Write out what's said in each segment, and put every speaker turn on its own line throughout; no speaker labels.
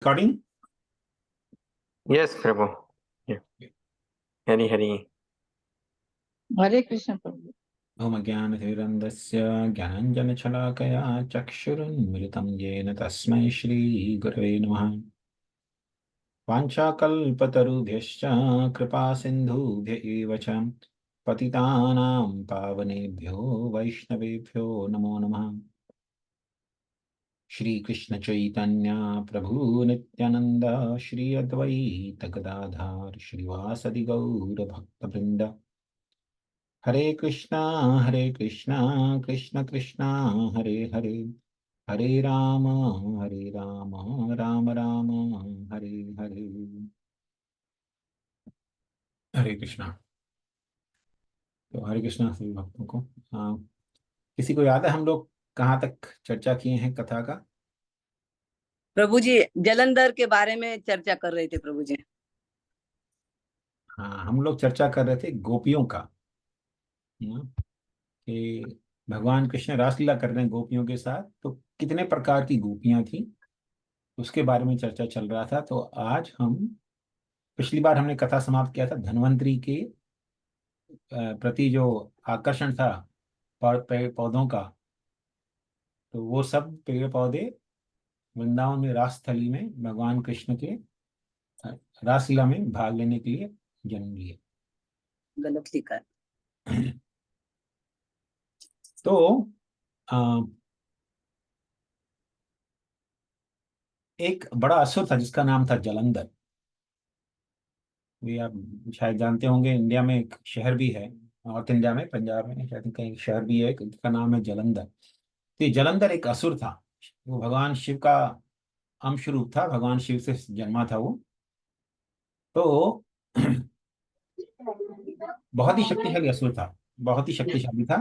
Recording?
Yes, Prabhu. Yeah. Hari Hari.
हरे कृष्ण प्रभु।
ओम ज्ञानतिमिरन्धस्य ज्ञानाञ्जनशलाकया चक्षुरुन्मिलितं येन तस्मै श्रीगुरवे नमः। वाञ्छाकल्पतरुभ्यश्च कृपासिन्धुभ्य एव च पतितानां पावनेभ्यो वैष्णवेभ्यो नमो नमः। श्री कृष्ण चैतन्य प्रभु नित्यानंद श्री अद्वैत गदाधर श्रीवासदि गौर भक्तवृंद। हरे कृष्णा कृष्ण कृष्णा हरे हरे, हरे राम राम राम हरे हरे। हरे कृष्णा। तो हरे कृष्णा सभी भक्तों को। किसी को याद है हम लोग कहाँ तक चर्चा किए हैं कथा का?
प्रभु जी जलंधर के बारे में चर्चा कर रहे थे प्रभु जी।
हाँ, हम लोग चर्चा कर रहे थे गोपियों का, कि भगवान कृष्ण रासलीला कर रहे हैं गोपियों के साथ, तो कितने प्रकार की गोपियां थी उसके बारे में चर्चा चल रहा था। तो आज हम, पिछली बार हमने कथा समाप्त किया था धन्वंतरी के प्रति जो आकर्षण था पेड़ पौधों का। तो वो सब पेड़ पौधे वृंदावन में रास स्थली में भगवान कृष्ण के रासलीला में भाग लेने के लिए जन्म लिए।
गलत लिखा।
तो एक बड़ा असुर था जिसका नाम था जलंधर। ये आप शायद जानते होंगे, इंडिया में एक शहर भी है, नॉर्थ इंडिया में पंजाब में शायद कहीं एक शहर भी है जिसका नाम है जलंधर। तो ये जलंधर एक असुर था। वो भगवान शिव का अंश रूप था, भगवान शिव से जन्मा था वो। तो बहुत ही शक्तिशाली असुर था, बहुत ही शक्तिशाली था।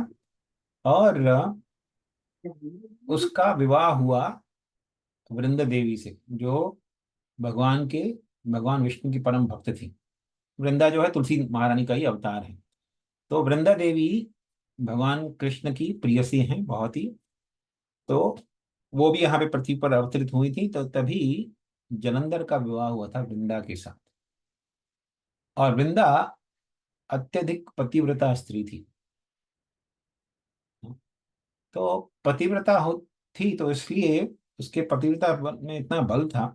और उसका विवाह हुआ वृंदा देवी से, जो भगवान विष्णु की परम भक्त थी। वृंदा जो है तुलसी महारानी का ही अवतार है। तो वृंदा देवी भगवान कृष्ण की प्रियसी हैं बहुत ही। तो वो भी यहाँ पे पृथ्वी पर अवतरित हुई थी। तो तभी जलंधर का विवाह हुआ था वृंदा के साथ। और वृंदा अत्यधिक पतिव्रता स्त्री थी। तो पतिव्रता हो थी तो इसलिए उसके पतिव्रता में इतना बल था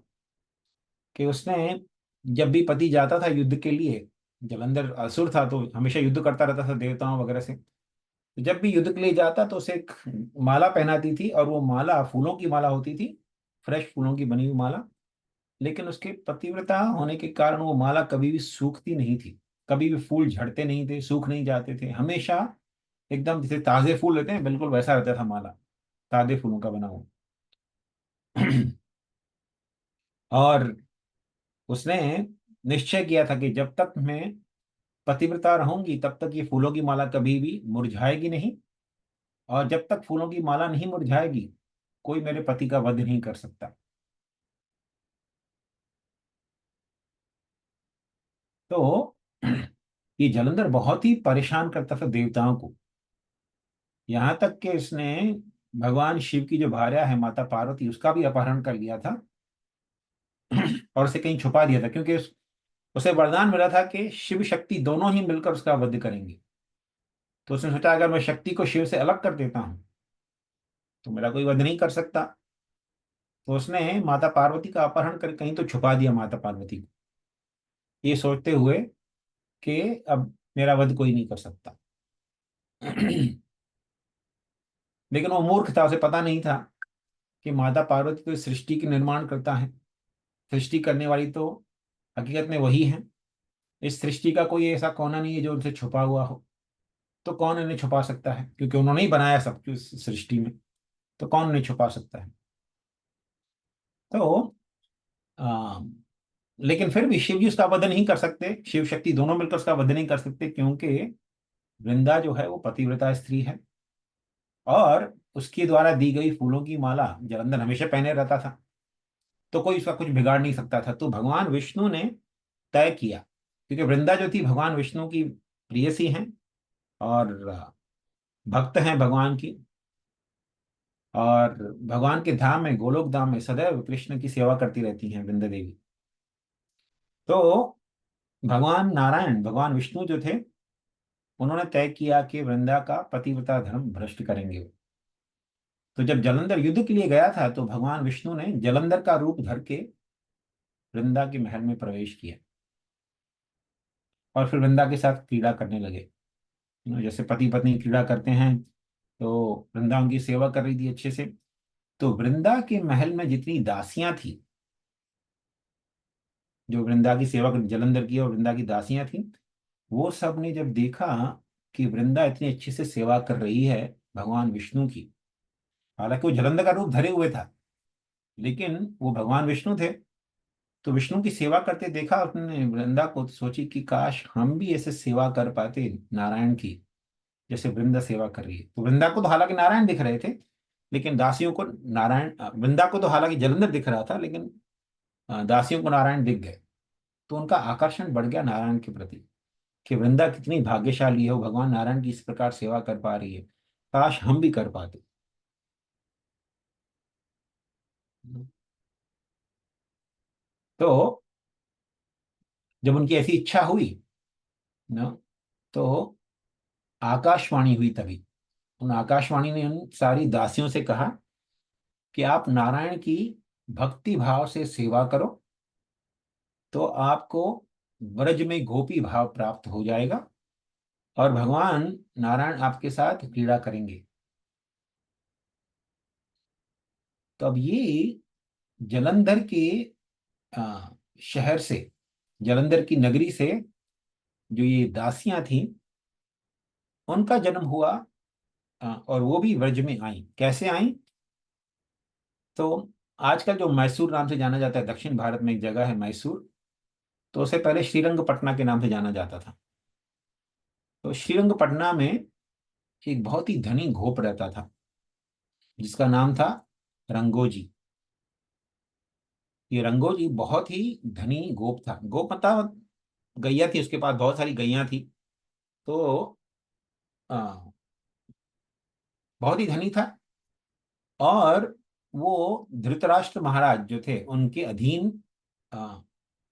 कि उसने, जब भी पति जाता था युद्ध के लिए, जलंधर असुर था तो हमेशा युद्ध करता रहता था देवताओं वगैरह से। तो जब भी युद्ध के लिए जाता तो उसे एक माला पहनाती थी, और वो माला फूलों की माला होती थी, फ्रेश फूलों की बनी हुई माला। लेकिन उसके पतिव्रता होने के कारण वो माला कभी भी सूखती नहीं थी, कभी भी फूल झड़ते नहीं थे, सूख नहीं जाते थे, हमेशा एकदम जैसे ताजे फूल रहते हैं बिल्कुल वैसा रहता था माला, ताजे फूलों का बना हुआ। और उसने निश्चय किया था कि जब तक मैं पतिव्रता रहूंगी तब तक ये फूलों की माला कभी भी मुरझाएगी नहीं, और जब तक फूलों की माला नहीं मुरझाएगी कोई मेरे पति का वध नहीं कर सकता। तो ये जलंधर बहुत ही परेशान करता था देवताओं को, यहाँ तक कि इसने भगवान शिव की जो भार्या है माता पार्वती उसका भी अपहरण कर लिया था और उसे कहीं छुपा दिया था, क्योंकि उसे वरदान मिला था कि शिव शक्ति दोनों ही मिलकर उसका वध करेंगे। तो उसने सोचा अगर मैं शक्ति को शिव से अलग कर देता हूं तो मेरा कोई वध नहीं कर सकता। तो उसने माता पार्वती का अपहरण कर कहीं तो छुपा दिया माता पार्वती को, ये सोचते हुए कि अब मेरा वध कोई नहीं कर सकता। लेकिन वो मूर्ख था, उसे पता नहीं था कि माता पार्वती तो इस सृष्टि की निर्माण करता है, सृष्टि करने वाली तो हकीकत में वही है। इस सृष्टि का कोई ऐसा कोना नहीं है जो उनसे छुपा हुआ हो। तो कौन इन्हें छुपा सकता है, क्योंकि उन्होंने ही बनाया सब कुछ इस सृष्टि में, तो कौन उन्हें छुपा सकता है। तो आ, लेकिन फिर भी शिव जी उसका वध नहीं कर सकते, शिव शक्ति दोनों मिलकर उसका वध नहीं कर सकते, क्योंकि वृंदा जो है वो पतिव्रता स्त्री है। और उसके द्वारा दी गई फूलों की माला जलंधर हमेशा पहने रहता था, तो कोई उसका कुछ बिगाड़ नहीं सकता था। तो भगवान विष्णु ने तय किया, क्योंकि वृंदा जो थी भगवान विष्णु की प्रियसी हैं और भक्त हैं भगवान की। और भगवान के धाम में, गोलोक धाम में सदैव कृष्ण की सेवा करती रहती हैं वृंदा देवी। तो भगवान नारायण, भगवान विष्णु जो थे, उन्होंने तय किया कि वृंदा का पतिव्रता धर्म भ्रष्ट करेंगे वो। तो जब जलंधर युद्ध के लिए गया था तो भगवान विष्णु ने जलंधर का रूप धर के वृंदा के महल में प्रवेश किया और फिर वृंदा के साथ क्रीड़ा करने लगे। जैसे पति पत्नी क्रीड़ा करते हैं, तो वृंदा उनकी सेवा कर रही थी अच्छे से। तो वृंदा के महल में जितनी दासियां थी, जो वृंदा की सेवा जलंधर की और वृंदा की दासियां थी, वो सब ने जब देखा कि वृंदा इतनी अच्छे से सेवा कर रही है भगवान विष्णु की, हालांकि वो जलंधर का रूप धरे हुए था लेकिन वो भगवान विष्णु थे, तो विष्णु की सेवा करते देखा उसने वृंदा को, तो सोची कि काश हम भी ऐसे सेवा कर पाते नारायण की, जैसे वृंदा सेवा कर रही है। तो वृंदा को तो हालांकि नारायण दिख रहे थे, लेकिन दासियों को नारायण, वृंदा को तो हालांकि जलंधर दिख रहा था, लेकिन दासियों को नारायण दिख गए। तो उनका आकर्षण बढ़ गया नारायण के प्रति, कि वृंदा कितनी भाग्यशाली है, वो भगवान नारायण की इस प्रकार सेवा कर पा रही है, काश हम भी कर पाते। तो जब उनकी ऐसी इच्छा हुई ना, तो आकाशवाणी हुई तभी। उन आकाशवाणी ने उन सारी दासियों से कहा कि आप नारायण की भक्ति भाव से सेवा करो तो आपको ब्रज में गोपी भाव प्राप्त हो जाएगा और भगवान नारायण आपके साथ क्रीड़ा करेंगे। तो अब ये जलंधर के आ, शहर से, जलंधर की नगरी से जो ये दासियां थी, उनका जन्म हुआ। और वो भी ब्रज में आई। कैसे आई? तो आजकल जो मैसूर नाम से जाना जाता है, दक्षिण भारत में एक जगह है मैसूर, तो उसे पहले श्रीरंगपटना के नाम से जाना जाता था। तो श्रीरंगपटना में एक बहुत ही धनी घोप रहता था जिसका नाम था रंगोजी। ये रंगोजी बहुत ही धनी गोप था। गोप मतलब गैया थी, उसके पास बहुत सारी गैया थी। तो आ, बहुत ही धनी था। और वो धृतराष्ट्र महाराज जो थे उनके अधीन, आ,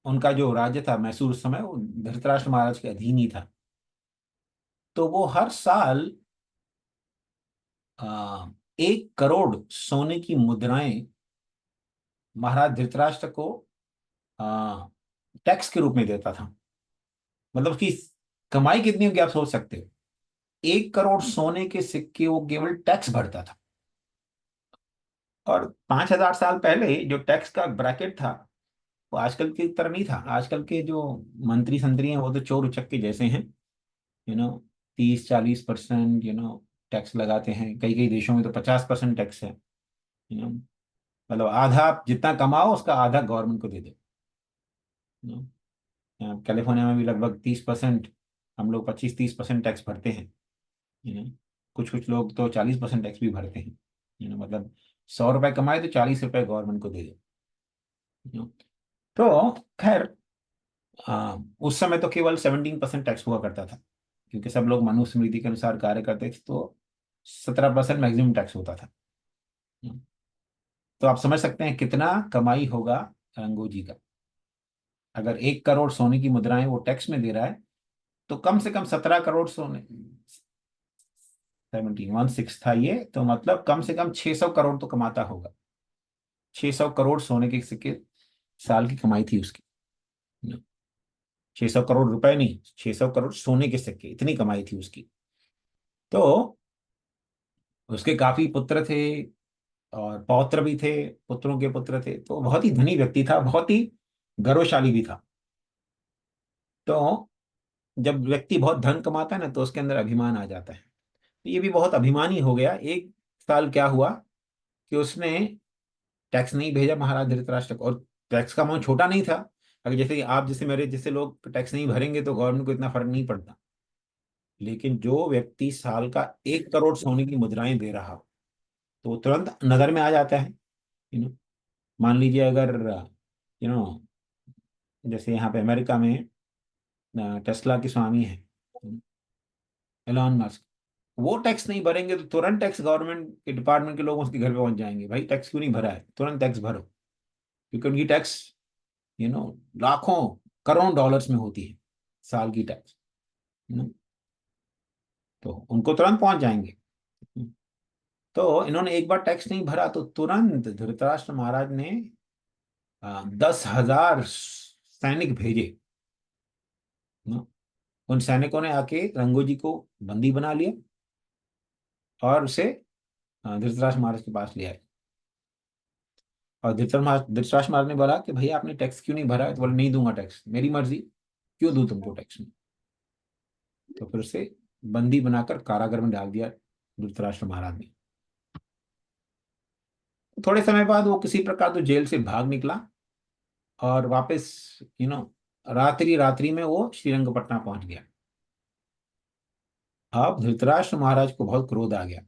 उनका जो राज्य था मैसूर उस समय, वो धृतराष्ट्र महाराज के अधीन ही था। तो वो हर साल 1 करोड़ सोने की मुद्राएं महाराज धृतराष्ट्र को टैक्स के रूप में देता था। मतलब उसकी कमाई कितनी होगी आप सोच सकते हो। 1 करोड़ सोने के सिक्के वो केवल टैक्स भरता था। और 5,000 साल पहले जो टैक्स का ब्रैकेट था वो आजकल की तरह नहीं था। आजकल के जो मंत्री संतरी हैं वो तो चोर उचक्के जैसे हैं, 30-40% टैक्स लगाते हैं। कई कई देशों में तो 50% टैक्स है। मतलब आधा आप जितना कमाओ उसका आधा गवर्नमेंट को दे दो। यहाँ कैलिफोर्निया में भी लगभग 30%, हम लोग 25-30% टैक्स भरते हैं। कुछ कुछ लोग तो 40% टैक्स भी भरते हैं। मतलब 100 रुपए कमाए तो 40 रुपए गवर्नमेंट को दे दो। तो खैर, उस समय तो केवल 17% टैक्स हुआ करता था, क्योंकि सब लोग मनुस्मृति के अनुसार कार्य करते थे। तो 17% मैक्सिमम टैक्स होता था। तो आप समझ सकते हैं कितना कमाई होगा रंगोजी का। अगर 1 करोड़ सोने की मुद्राएं वो टैक्स में दे रहा है, तो कम से कम 17 करोड़ सोने, 17 था ये, तो मतलब कम से कम 600 करोड़ तो कमाता होगा। 600 करोड़ सोने के सिक्के साल की कमाई थी उसकी। 600 करोड़ रुपए नहीं, 600 करोड़ सोने के सिक्के, इतनी कमाई थी उसकी। तो उसके काफी पुत्र थे और पौत्र भी थे, पुत्रों के पुत्र थे। तो बहुत ही धनी व्यक्ति था, बहुत ही गौरवशाली भी था। तो जब व्यक्ति बहुत धन कमाता है ना, तो उसके अंदर अभिमान आ जाता है। तो ये भी बहुत अभिमानी हो गया। एक साल क्या हुआ कि उसने टैक्स नहीं भेजा महाराज धृतराष्ट्र को। और टैक्स का अमाउंट छोटा नहीं था। अगर जैसे आप जैसे मेरे जैसे लोग टैक्स नहीं भरेंगे तो गवर्नमेंट को इतना फर्क नहीं पड़ता। लेकिन जो व्यक्ति साल का 1 करोड़ सोने की मुद्राएं दे रहा हो, तो वो तुरंत नजर में आ जाता है। यू नो मान लीजिए अगर यू नो जैसे यहाँ पे अमेरिका में टेस्ला के स्वामी है एलॉन मस्क। वो टैक्स नहीं भरेंगे तो तुरंत टैक्स गवर्नमेंट के डिपार्टमेंट के लोग उसके घर पे पहुंच जाएंगे, भाई टैक्स क्यों नहीं भरा है, तुरंत टैक्स भरो। क्योंकि उनकी टैक्स यू नो लाखों करोड़ डॉलर्स में होती है साल की टैक्स, तो उनको तुरंत पहुंच जाएंगे। तो इन्होंने एक बार टैक्स नहीं भरा तो तुरंत धृतराष्ट्र महाराज ने 10,000 सैनिक भेजे न? उन सैनिकों ने आके रंगोजी को बंदी बना लिया और उसे धृतराष्ट्र महाराज के पास ले आए। और धृतराष्ट्र महाराज ने बोला कि भैया आपने टैक्स क्यों नहीं भरा है, तो बोले नहीं दूंगा टैक्स, मेरी मर्जी, क्यों दूं तुमको टैक्स में। तो फिर उसे बंदी बनाकर कारागार में डाल दिया धृतराष्ट्र महाराज ने। थोड़े समय बाद वो किसी प्रकार तो जेल से भाग निकला और वापस रात्रि रात्रि में वो श्रीरंगपट्टना पहुंच गया। अब धृतराष्ट्र महाराज को बहुत क्रोध आ गया।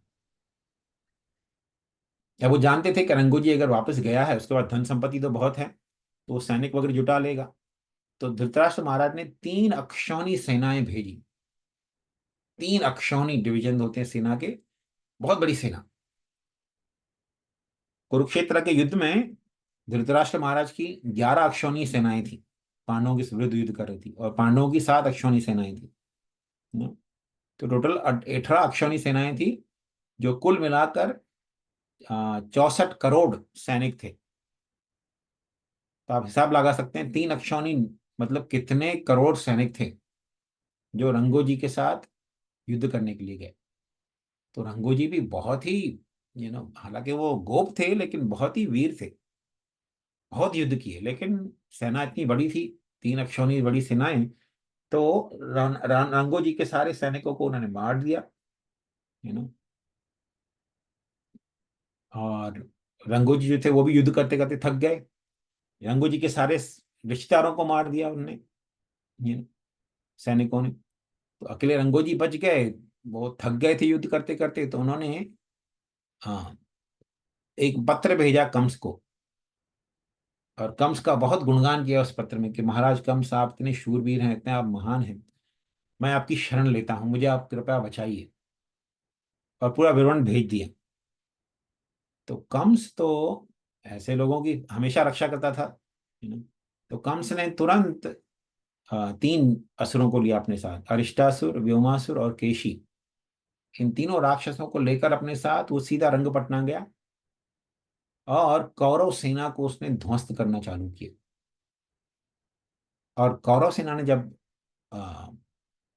अब वो जानते थे कि रंगोजी अगर वापस गया है उसके बाद धन संपत्ति तो बहुत है, तो वो सैनिक वगैरह जुटा लेगा। तो धृतराष्ट्र महाराज ने 3 अक्षौणी सेनाएं भेजी। 3 अक्षौणी डिवीजन होते हैं सेना के, बहुत बड़ी सेना। कुरुक्षेत्र के युद्ध में धृतराष्ट्र महाराज की 11 अक्षौणी सेनाएं थी, पांडवों के विरुद्ध युद्ध कर रही थी, और पांडवों की 7 अक्षौणी सेनाएं थी। तो टोटल 18 अक्षौणी सेनाएं थी, जो कुल मिलाकर 64 करोड़ सैनिक थे। तो आप हिसाब लगा सकते हैं 3 अक्षौणी मतलब कितने करोड़ सैनिक थे जो रंगोजी के साथ युद्ध करने के लिए गए। तो रंगोजी भी बहुत ही हालांकि वो गोप थे लेकिन बहुत ही वीर थे, बहुत युद्ध किए, लेकिन सेना इतनी बड़ी थी, 3 अक्षौणी बड़ी सेनाएं। तो रंगोजी के सारे सैनिकों को उन्होंने मार दिया यू नो और रंगोजी जो थे वो भी युद्ध करते करते थक गए। रंगोजी के सारे रिश्तेदारों को मार दिया उनने, सैनिकों ने। तो अकेले रंगोजी बच गए, वो थक गए थे युद्ध करते करते। तो उन्होंने हाँ एक पत्र भेजा कंस को, और कंस का बहुत गुणगान किया उस पत्र में कि महाराज कंस आप इतने शूरवीर हैं, इतने आप महान हैं, मैं आपकी शरण लेता हूं, मुझे आप कृपया बचाइए। और पूरा विवरण भेज दिया। तो कंस तो ऐसे लोगों की हमेशा रक्षा करता था यू नो तो कंस ने तुरंत 3 असुरों को लिया अपने साथ, अरिष्टासुर, व्योमासुर और केशी। इन तीनों राक्षसों को लेकर अपने साथ वो सीधा रंगपटना गया और कौरव सेना को उसने ध्वस्त करना चालू किया। और कौरव सेना ने जब अ,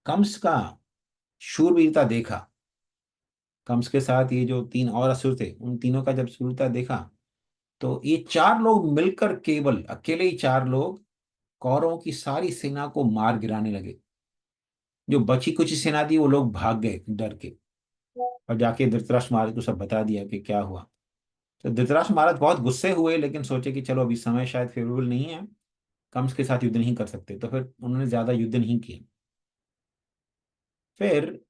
कंस का शूरवीरता देखा, कंस के साथ ये जो 3 और असुर थे उन तीनों का जब शूरता देखा, तो ये 4 लोग मिलकर, केवल अकेले ही 4 लोग कौरवों की सारी सेना को मार गिराने लगे। जो बची कुछ सेना थी वो लोग भाग गए डर के, और जाके धृतराष्ट्र महाराज को सब बता दिया कि क्या हुआ। तो धृतराष्ट्र महाराज बहुत गुस्से हुए, लेकिन सोचे कि चलो अभी समय शायद फेवरेबल नहीं है, कंस के साथ युद्ध नहीं कर सकते, तो फिर उन्होंने ज्यादा युद्ध नहीं किया। फिर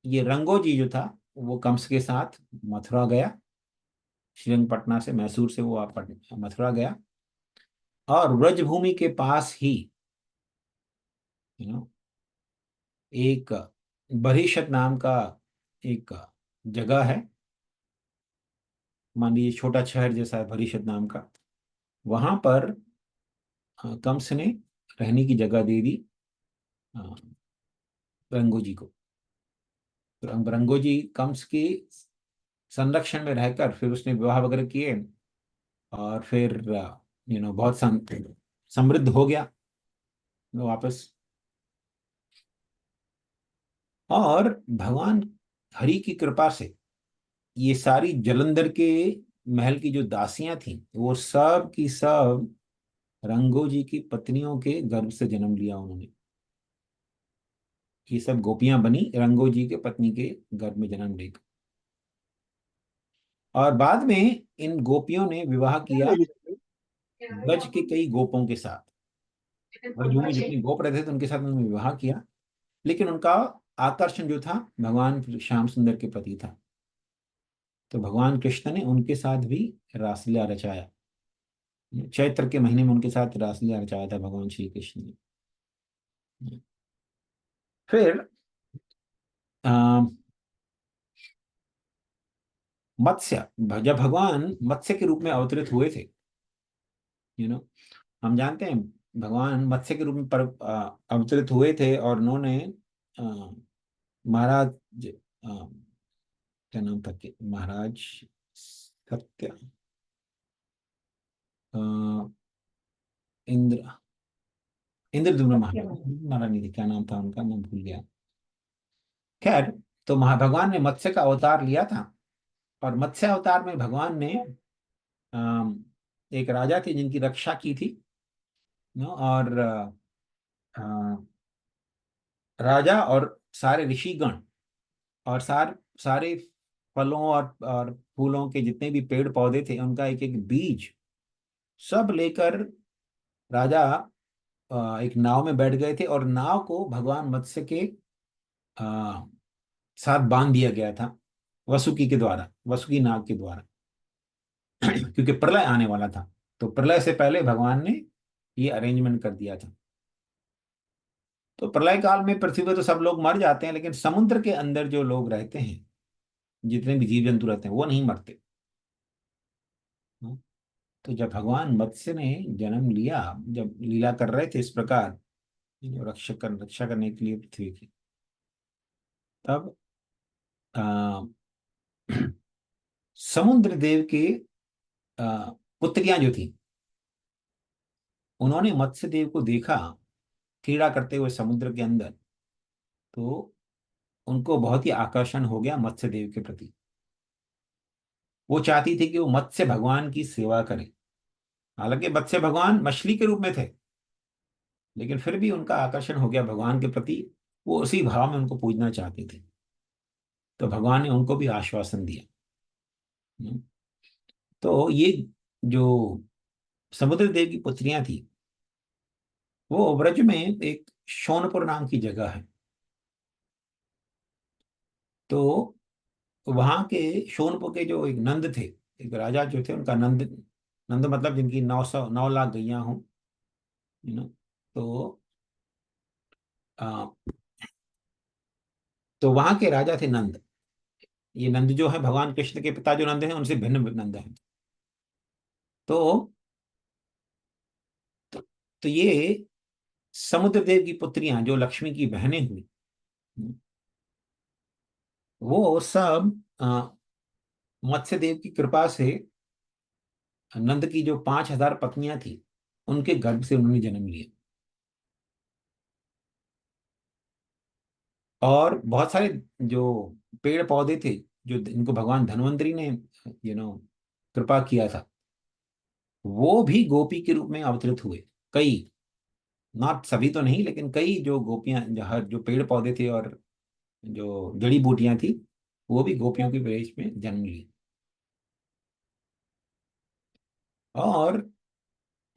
ये रंगोजी जो था वो कंस के साथ मथुरा गया। श्रीरंगपटना से, मैसूर से वो आप मथुरा गया, और ब्रजभूमि के पास ही यू नो एक बहिषत नाम का एक जगह है, मान लीजिए छोटा शहर जैसा है बहिषत नाम का। वहां पर कंस ने रहने की जगह दे दी अ, रंगोजी को। तो रंगोजी कंस की संरक्षण में रहकर फिर उसने विवाह वगैरह किए, और फिर बहुत समृद्ध हो गया वापस। और भगवान हरि की कृपा से ये सारी जलंधर के महल की जो दासियां थी वो सब की सब रंगोजी की पत्नियों के गर्भ से जन्म लिया उन्होंने। ये सब गोपियां बनी रंगोजी के पत्नी के गर्भ में जन्म लेकर। और बाद में इन गोपियों ने विवाह किया ब्रज के कई गोपों के साथ। ब्रजभूमि में जितने गोप रहते थे उनके साथ उन्होंने विवाह किया, लेकिन उनका आकर्षण जो था भगवान श्याम सुंदर के प्रति था। तो भगवान कृष्ण ने उनके साथ भी रासलीला रचाया। चैत्र के महीने में उनके साथ रासलीला रचाया था भगवान श्री कृष्ण ने। फिर मत्स्य, जब भगवान मत्स्य के रूप में अवतरित हुए थे, हम जानते हैं भगवान मत्स्य के रूप में अवतरित हुए थे, और उन्होंने अ, महाराज, क्या नाम था कि महाराज सत्य, अ, इंद्र इंद्रद्युम्न महाराज, महाराज नहीं थे, क्या नाम था उनका, मैं भूल गया। खैर, तो भगवान ने मत्स्य का अवतार लिया था, और मत्स्य अवतार में भगवान ने अम, एक राजा थे जिनकी रक्षा की थी, और अ, राजा और सारे ऋषिगण और सारे फलों और फूलों के जितने भी पेड़ पौधे थे, उनका एक एक बीज सब लेकर राजा एक नाव में बैठ गए थे, और नाव को भगवान मत्स्य के अ, साथ बांध दिया गया था, वसुकी के द्वारा, वसुकी नाग के द्वारा। क्योंकि प्रलय आने वाला था, तो प्रलय से पहले भगवान ने ये अरेंजमेंट कर दिया था। तो प्रलय काल में पृथ्वी पे तो सब लोग मर जाते हैं, लेकिन समुद्र के अंदर जो लोग रहते हैं, जितने भी जीव जंतु रहते हैं, वो नहीं मरते। हाँ? तो जब भगवान मत्स्य ने जन्म लिया, जब लीला कर रहे थे इस प्रकार, रक्षा करने के लिए पृथ्वी की, तब आ, समुद्र देव के पुत्रियां जो थी, उन्होंने मत्स्य देव को देखा क्रीड़ा करते हुए समुद्र के अंदर, तो उनको बहुत ही आकर्षण हो गया मत्स्य देव के प्रति। वो चाहती थी कि वो मत्स्य भगवान की सेवा करें। हालांकि मत्स्य भगवान मछली के रूप में थे, लेकिन फिर भी उनका आकर्षण हो गया भगवान के प्रति, वो उसी भाव में उनको पूजना चाहती थी। तो भगवान ने उनको भी आश्वासन दिया। हम्म। तो ये जो समुद्र देव की पुत्रियां थी, वो ब्रज में एक शोनपुर नाम की जगह है। तो वहां के शोनपुर के जो एक नंद थे, एक राजा जो थे, उनका नंद, नंद मतलब जिनकी 9 लाख गैया हों, यू नो तो आ, तो वहां के राजा थे नंद। ये नंद जो है भगवान कृष्ण के पिता जो नंद हैं, उनसे भिन्न नंद हैं। तो तो, तो ये समुद्र देव की पुत्रियां जो लक्ष्मी की बहनें हुई, वो सब मत्स्य देव की कृपा से नंद की जो 5,000 पत्नियां थी, उनके गर्भ से उन्होंने जन्म लिया। और बहुत सारे जो पेड़ पौधे थे, जो इनको भगवान धन्वंतरी ने कृपा किया था, वो भी गोपी के रूप में अवतरित हुए। कई, नॉट सभी तो नहीं, लेकिन कई जो गोपियां, जो पेड़ पौधे थे और जो जड़ी बूटियां थी, वो भी गोपियों के वेश में जन्म ली। और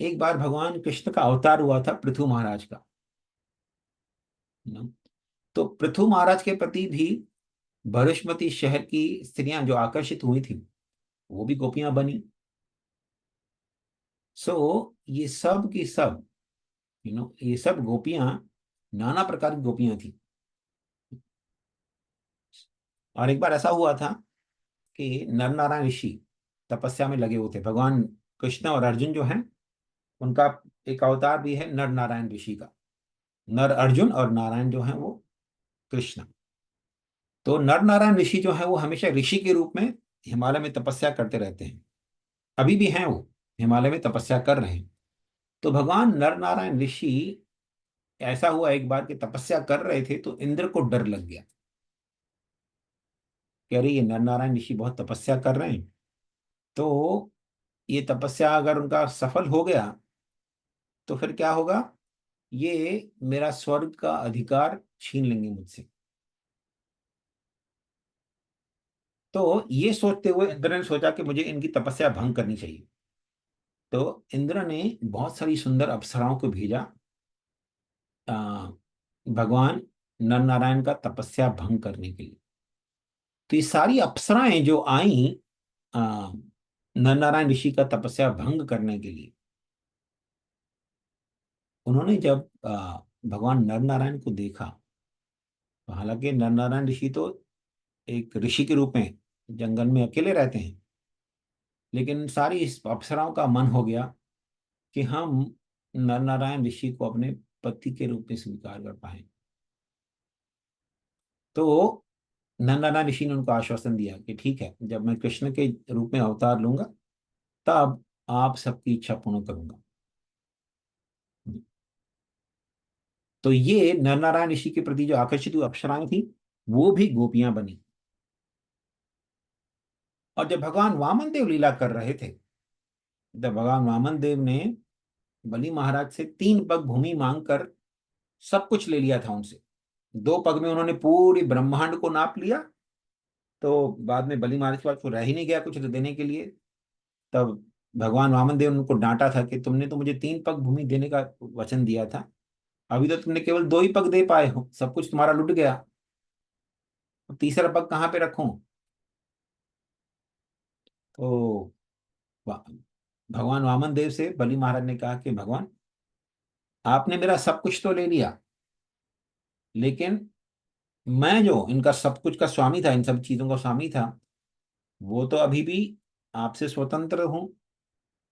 एक बार भगवान कृष्ण का अवतार हुआ था पृथु महाराज का, ना? तो पृथु महाराज के प्रति भी भरुष्मती शहर की स्त्रियां जो आकर्षित हुई थी, वो भी गोपियां बनी। सो ये सब की सब, ये सब गोपियां नाना प्रकार की गोपियां थी। और एक बार ऐसा हुआ था कि नर नारायण ऋषि तपस्या में लगे हुए थे। भगवान कृष्ण और अर्जुन जो हैं, उनका एक अवतार भी है नर नारायण ऋषि का। नर अर्जुन और नारायण जो है वो कृष्ण। तो नर नारायण ऋषि जो है वो हमेशा ऋषि के रूप में हिमालय में तपस्या करते रहते हैं। अभी भी हैं वो, हिमालय में तपस्या कर रहे हैं। तो भगवान नर नारायण ऋषि, ऐसा हुआ एक बार कि तपस्या कर रहे थे, तो इंद्र को डर लग गया कि अरे ये नर नारायण ऋषि बहुत तपस्या कर रहे हैं, तो ये तपस्या अगर उनका सफल हो गया, तो फिर क्या होगा, ये मेरा स्वर्ग का अधिकार छीन लेंगे मुझसे। तो ये सोचते हुए इंद्र ने सोचा कि मुझे इनकी तपस्या भंग करनी चाहिए। तो इंद्र ने बहुत सारी सुंदर अप्सराओं को भेजा आ, भगवान नर नारायण का तपस्या भंग करने के लिए। तो ये सारी अप्सराएं जो आई आ, नर नारायण ऋषि का तपस्या भंग करने के लिए, उन्होंने जब भगवान नर नारायण को देखा, तो हालांकि नर नारायण ऋषि तो एक ऋषि के रूप में जंगल में अकेले रहते हैं। लेकिन सारी इस अप्सराओं का मन हो गया कि हम नर नारायण ऋषि को अपने पति के रूप में स्वीकार कर पाए। तो नर नारायण ऋषि ने उनको आश्वासन दिया कि ठीक है, जब मैं कृष्ण के रूप में अवतार लूंगा तब आप सबकी इच्छा पूर्ण करूंगा। तो ये नर नारायण ऋषि के प्रति जो आकर्षित हुई अप्सराएं थी, वो भी गोपियां बनी। और जब भगवान वामन देव लीला कर रहे थे, जब भगवान वामन देव ने बलि महाराज से 3 पग भूमि मांगकर सब कुछ ले लिया था उनसे। 2 पग में उन्होंने पूरी ब्रह्मांड को नाप लिया। तो बाद में बलि महाराज के पास को रह ही नहीं गया कुछ देने के लिए। तब भगवान वामन देव ने उनको डांटा था कि तुमने तो मुझे 3 पग भूमि देने का वचन दिया था, अभी तो तुमने केवल 2 ही पग दे पाए हो, सब कुछ तुम्हारा लुट गया, अब तीसरा पग कहाँ पे रखूं। तो भगवान वामन देव से बलि महाराज ने कहा कि भगवान, आपने मेरा सब कुछ तो ले लिया, लेकिन मैं जो इनका सब कुछ का स्वामी था, इन सब चीजों का स्वामी था, वो तो अभी भी आपसे स्वतंत्र हूं।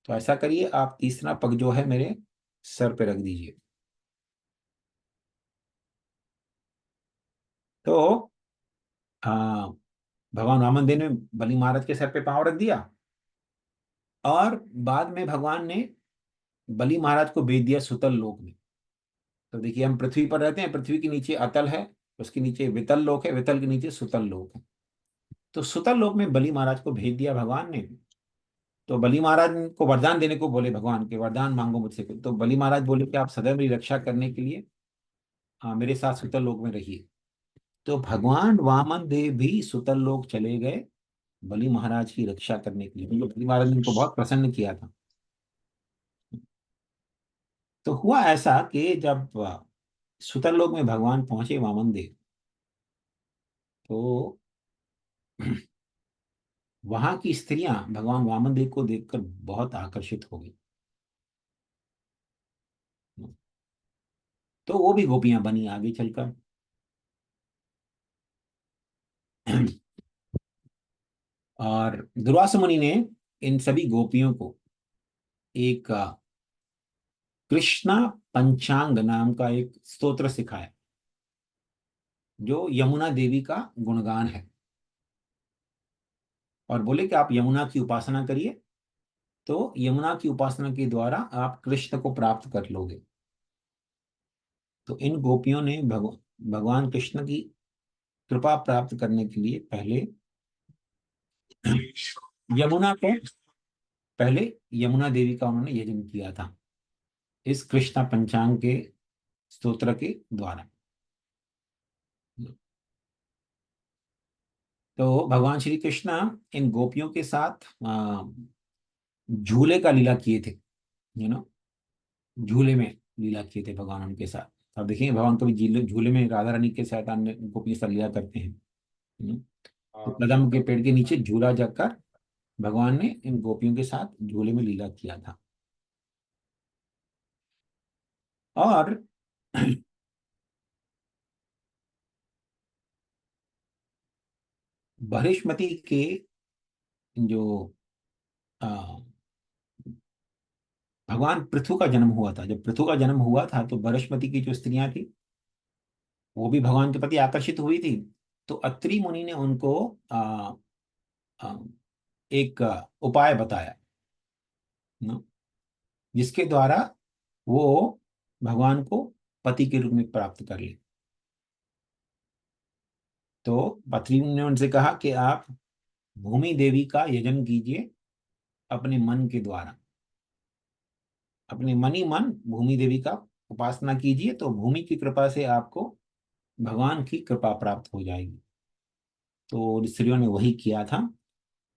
तो ऐसा करिए, आप तीसरा पग जो है मेरे सर पे रख दीजिए। तो आ, भगवान वामन देव ने बलि महाराज के सर पे पांव रख दिया। और बाद में भगवान ने बलि महाराज को भेज दिया सुतल लोक में। तो देखिए, हम पृथ्वी पर रहते हैं, पृथ्वी के नीचे अतल है, उसके नीचे वितल लोक है, वितल के नीचे सुतल लोक है। तो सुतल लोक में बलि महाराज को भेज दिया भगवान ने। तो बलि महाराज को वरदान देने को बोले भगवान के, वरदान मांगो मुझसे। तो बलि महाराज बोले कि आप सदैव मेरी रक्षा करने के लिए मेरे साथ सुतल लोक में रहिए। तो भगवान वामन देव भी सुतल लोक चले गए बलि महाराज की रक्षा करने के लिए, क्योंकि बलि महाराज ने उनको बहुत प्रसन्न किया था। तो हुआ ऐसा कि जब सुतल लोक में भगवान पहुंचे वामन देव, तो वहां की स्त्रियां भगवान वामन देव को देखकर बहुत आकर्षित हो गई। तो वो भी गोपियां बनी आगे चलकर। और दुर्वासा मुनि ने इन सभी गोपियों को एक कृष्णा पंचांग नाम का एक स्तोत्र सिखाया, जो यमुना देवी का गुणगान है। और बोले कि आप यमुना की उपासना करिए, तो यमुना की उपासना के द्वारा आप कृष्ण को प्राप्त कर लोगे। तो इन गोपियों ने भगवान कृष्ण की कृपा प्राप्त करने के लिए यमुना को पहले यमुना देवी का उन्होंने यजन किया था इस कृष्णा पंचांग के स्तोत्र के द्वारा। तो भगवान श्री कृष्ण इन गोपियों के साथ झूले का लीला किए थे, झूले में लीला किए थे भगवान उनके साथ। अब देखेंगे भगवान कभी झूले झूले में राधा रानी के साथ अन्य गोपियों के साथ लीला करते हैं। तो कदम के पेड़ के नीचे झूला जगकर भगवान ने इन गोपियों के साथ झूले में लीला किया था। और बृहस्पति के जो अ, भगवान पृथु का जन्म हुआ था, जब पृथु का जन्म हुआ था तो बृहस्पति की जो स्त्रियां थी वो भी भगवान के प्रति आकर्षित हुई थी। तो अत्रि मुनि ने उनको आ, एक उपाय बताया, न, जिसके द्वारा वो भगवान को पति के रूप में प्राप्त कर ले। तो अत्रि मुनि ने उनसे कहा कि आप भूमि देवी का यजन कीजिए अपने मन के द्वारा, अपने मन ही मन भूमि देवी का उपासना कीजिए, तो भूमि की कृपा से आपको भगवान की कृपा प्राप्त हो जाएगी। तो स्त्रियों ने वही किया था,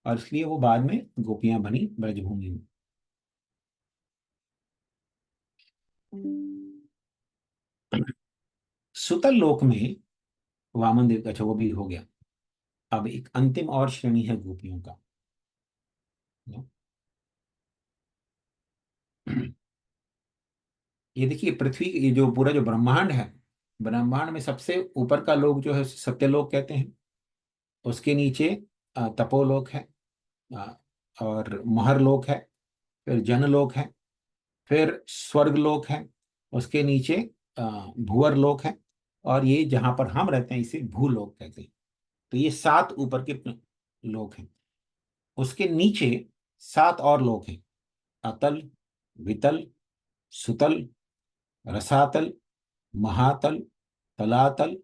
और इसलिए वो बाद में गोपियां बनी ब्रजभूमि में। सुतल लोक में वामन देव का, अच्छा वो भी हो गया। अब एक अंतिम और श्रेणी है गोपियों का। ये देखिए, पृथ्वी, ये जो पूरा जो ब्रह्मांड है, ब्रह्मांड में सबसे ऊपर का लोक जो है सत्यलोक कहते हैं। उसके नीचे तपोलोक है, अ, और महरलोक है, फिर जनलोक है, फिर स्वर्गलोक है, उसके नीचे भूवर लोक है, और ये जहां पर हम रहते हैं इसे भूलोक कहते हैं। तो ये 7 ऊपर के लोक हैं। उसके नीचे 7 और लोक हैं: अतल, वितल, सुतल, रसातल, महातल, तलातल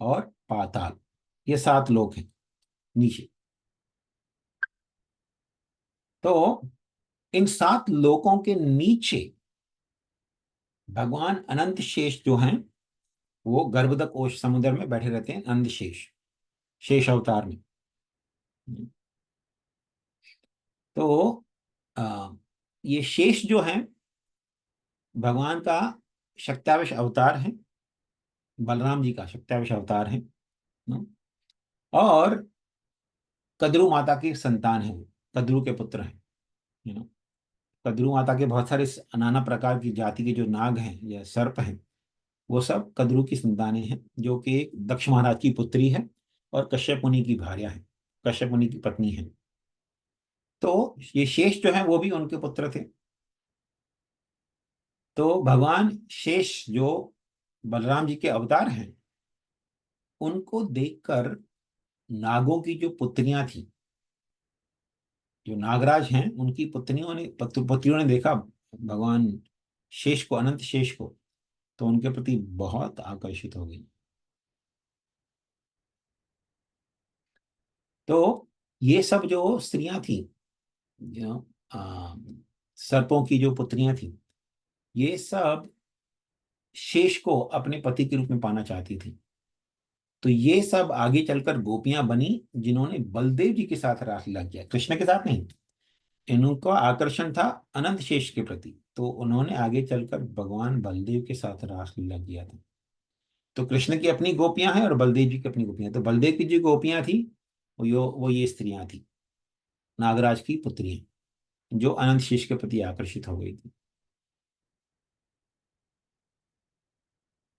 और पाताल। ये 7 लोक हैं नीचे। तो इन 7 लोकों के नीचे भगवान अनंत शेष जो हैं वो गर्भोदक कोश समुद्र में बैठे रहते हैं, अनंत शेष, शेष अवतार में। तो आ, ये शेष जो है भगवान का शक्ताविश अवतार है, बलराम जी का शक्ताविश अवतार है। और कद्रू माता की संतान है, वो कद्रू के पुत्र हैं। यू नो कद्रू माता के बहुत सारे नाना प्रकार की जाति के जो नाग हैं या सर्प हैं, वो सब कद्रू की संतानें हैं, जो कि एक दक्ष महाराज की पुत्री है और कश्यप मुनि की भार्या है, कश्यप मुनि की पत्नी है। तो ये शेष जो है वो भी उनके पुत्र थे। तो भगवान शेष जो बलराम जी के अवतार हैं, उनको देखकर नागों की जो पुत्रियां थी, जो नागराज हैं, उनकी पुत्रियों ने देखा भगवान शेष को, अनंत शेष को, तो उनके प्रति बहुत आकर्षित हो गई। तो ये सब जो स्त्रियां थी, जो सर्पों की जो पुत्रियां थी, ये सब शेष को अपने पति के रूप में पाना चाहती थी। तो ये सब आगे चलकर गोपियां बनी, जिन्होंने बलदेव जी के साथ रासलीला किया, कृष्ण के साथ नहीं। इनका आकर्षण था अनंत शेष के प्रति, तो उन्होंने आगे चलकर भगवान बलदेव के साथ रासलीला किया था। तो कृष्ण की अपनी गोपियां हैं और बलदेव जी की अपनी गोपियां। तो बलदेव की जो गोपियां थी वो ये स्त्रियां थी, नागराज की पुत्रियां, जो अनंत शेष के प्रति आकर्षित हो गई थी।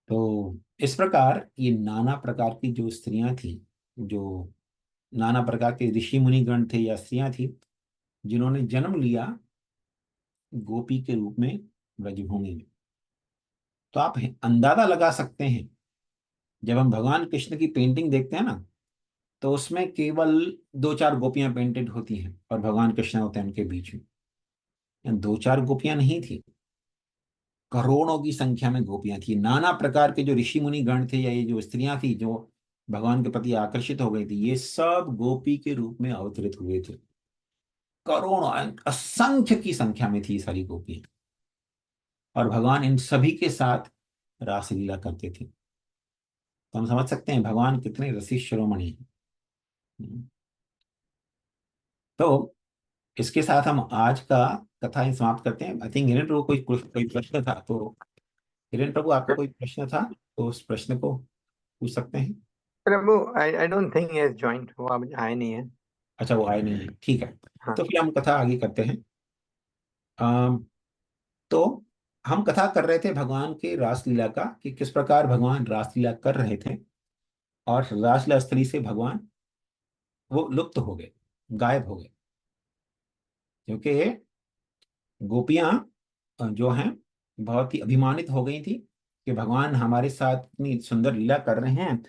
तो इस प्रकार ये नाना प्रकार की जो स्त्रियां थी, जो नाना प्रकार के ऋषि मुनि गण थे या स्त्रियां थी, जिन्होंने जन्म लिया गोपी के रूप में ब्रजभूमि में। तो आप अंदाजा लगा सकते हैं, जब हम भगवान कृष्ण की पेंटिंग देखते हैं ना, तो उसमें केवल 2-4 गोपियां पेंटेड होती हैं और भगवान कृष्ण होते हैं उनके बीच में। 2-4 गोपियां नहीं थी, करोड़ों की संख्या में गोपियां थी। नाना प्रकार के जो ऋषि मुनि गण थे या ये जो स्त्रियां थी जो भगवान के प्रति आकर्षित हो गई थी, ये सब गोपी के रूप में अवतरित हुए थे। करोड़ों, असंख्य की संख्या में थी ये सारी गोपियां, और भगवान इन सभी के साथ रासलीला करते थे। तो हम समझ सकते हैं भगवान कितने रसिक शिरोमणि हैं। तो इसके साथ हम आज का कथा ही समाप्त करते हैं। आई थिंक हिरेन प्रभु कोई प्रश्न था, तो हिरेन प्रभु आपका कोई प्रश्न था तो उस प्रश्न को पूछ सकते हैं।
Prabhu, I don't think he has joined, वो अब आए नहीं है।
अच्छा, वो आए नहीं है, ठीक है।
हाँ।
तो फिर हम कथा आगे करते हैं। अम, तो हम कथा कर रहे थे भगवान के रासलीला का, कि किस प्रकार भगवान रासलीला कर रहे थे और रासलीला स्थली से भगवान वो लुप्त हो गए, गायब हो गए, क्योंकि गोपियां जो हैं बहुत ही अभिमानित हो गई थी कि भगवान हमारे साथ इतनी सुंदर लीला कर रहे हैं।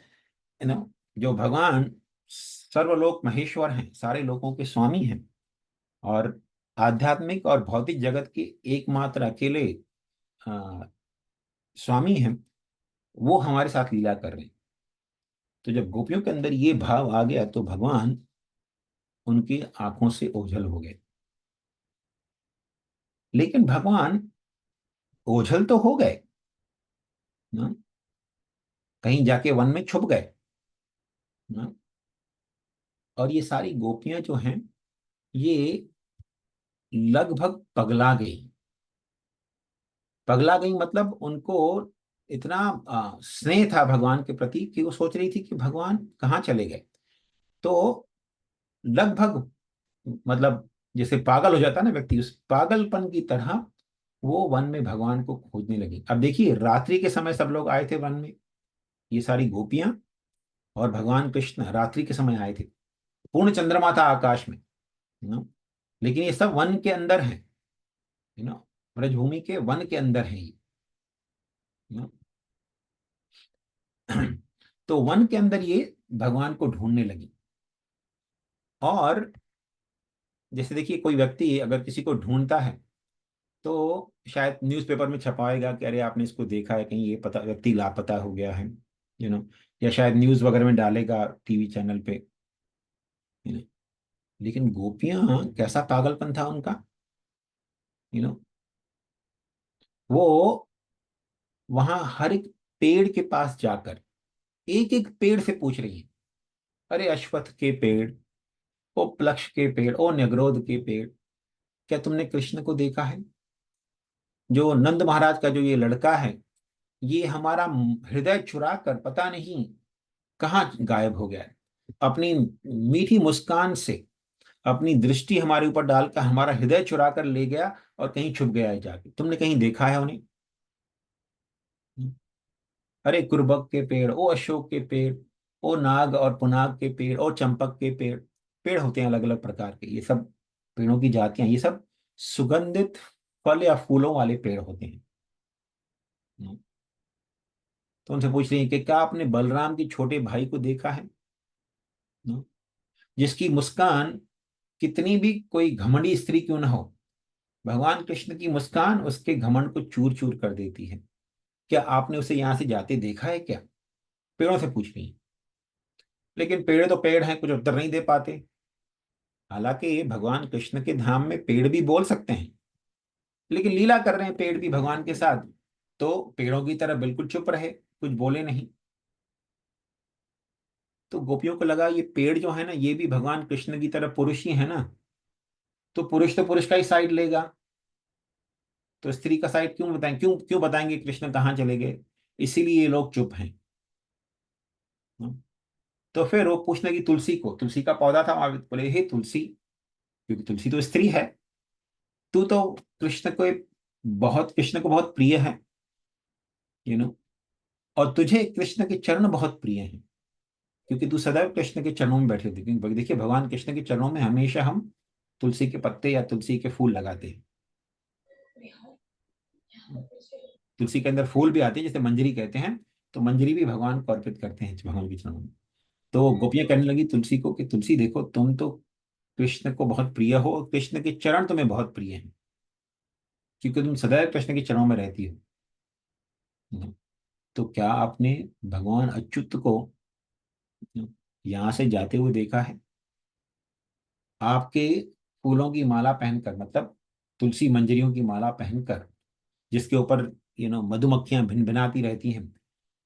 जो भगवान सर्वलोक महेश्वर हैं, सारे लोकों के स्वामी हैं, और आध्यात्मिक और भौतिक जगत के एकमात्र अकेले अ, स्वामी हैं, वो हमारे साथ लीला कर रहे हैं। तो जब गोपियों के अंदर ये भाव आ गया, तो भगवान उनकी आंखों से ओझल हो गए। लेकिन भगवान ओझल तो हो गए ना, कहीं जाके वन में छुप गए ना। और ये सारी गोपियां जो हैं, ये लगभग पगला गई। पगला गई मतलब उनको इतना स्नेह था भगवान के प्रति कि वो सोच रही थी कि भगवान कहाँ चले गए। तो लगभग, मतलब जैसे पागल हो जाता है ना व्यक्ति, उस पागलपन की तरह वो वन में भगवान को खोजने लगी। अब देखिए, रात्रि के समय सब लोग आए थे वन में, ये सारी गोपियां और भगवान कृष्ण रात्रि के समय आए थे। पूर्ण चंद्रमा था आकाश में, लेकिन ये सब वन के अंदर है, ब्रजभूमि के वन के अंदर है ये, you know। तो वन के अंदर ये भगवान को ढूंढने लगी। और जैसे देखिए, कोई व्यक्ति अगर किसी को ढूंढता है तो शायद न्यूज़पेपर में छपाएगा कि अरे आपने इसको देखा है कहीं, ये पता व्यक्ति लापता हो गया है, यू नो या शायद न्यूज़ वगैरह में डालेगा टीवी चैनल पे, यू नो लेकिन गोपियां, कैसा पागलपन था उनका, यू नो वो वहां हर एक पेड़ के पास जाकर एक एक पेड़ से पूछ रही है, अरे अश्वत्थ के पेड़, ओ प्लक्ष के पेड़, ओ न्यग्रोध के पेड़, क्या तुमने कृष्ण को देखा है? जो नंद महाराज का जो ये लड़का है, ये हमारा हृदय चुरा कर पता नहीं कहाँ गायब हो गया है। अपनी मीठी मुस्कान से अपनी दृष्टि हमारे ऊपर डालकर हमारा हृदय चुरा कर ले गया और कहीं छुप गया है जाके, तुमने कहीं देखा है उन्हें? अरे कुरबक के पेड़, ओ अशोक के पेड़, ओ नाग और पुनाग के पेड़, ओ चंपक के पेड़, पेड़ होते हैं अलग अलग प्रकार के, ये सब पेड़ों की जातियां, ये सब सुगंधित फल या फूलों वाले पेड़ होते हैं। तो उनसे पूछ रही है कि क्या आपने बलराम के छोटे भाई को देखा है, जिसकी मुस्कान कितनी भी कोई घमंडी स्त्री क्यों ना हो, भगवान कृष्ण की मुस्कान उसके घमंड को चूर चूर कर देती है। क्या आपने उसे यहां से जाते देखा है क्या? पेड़ों से पूछ रही है। लेकिन पेड़ तो पेड़ हैं, कुछ उत्तर नहीं दे पाते। हालांकि भगवान कृष्ण के धाम में पेड़ भी बोल सकते हैं, लेकिन लीला कर रहे हैं पेड़ भी भगवान के साथ, तो पेड़ों की तरह बिल्कुल चुप रहे, कुछ बोले नहीं। तो गोपियों को लगा ये पेड़ जो है ना, ये भी भगवान कृष्ण की तरह पुरुष ही है ना, तो पुरुष का ही साइड लेगा, तो स्त्री का साइड क्यों बताएं, क्यों क्यों बताएंगे कृष्ण कहाँ चले गए? इसीलिए ये लोग चुप हैं। तो फिर वो पूछने की तुलसी को, तुलसी का पौधा था वहां, बोले हे तुलसी, क्योंकि तुलसी तो स्त्री है, तू तो कृष्ण को बहुत प्रिय है, यू नो और तुझे कृष्ण के चरण बहुत प्रिय हैं, क्योंकि तू सदैव कृष्ण के चरणों में बैठे होते, क्योंकि देखिए भगवान कृष्ण के चरणों में हमेशा हम तुलसी के पत्ते या तुलसी के फूल लगाते हैं। तुलसी के अंदर फूल भी आते हैं, जैसे मंजरी कहते हैं, तो मंजरी भी भगवान को अर्पित करते हैं भगवान के चरणों में। तो गोपियां कहने लगी तुलसी को कि तुलसी देखो, तुम तो कृष्ण को बहुत प्रिय हो और कृष्ण के चरण तुम्हें बहुत प्रिय हैं, क्योंकि तुम सदैव कृष्ण के चरणों में रहती हो। तो क्या आपने भगवान अच्युत को यहाँ से जाते हुए देखा है? आपके फूलों की माला पहनकर, मतलब तुलसी मंजरियों की माला पहनकर, जिसके ऊपर मधुमक्खियां भिन भिनाती रहती हैं,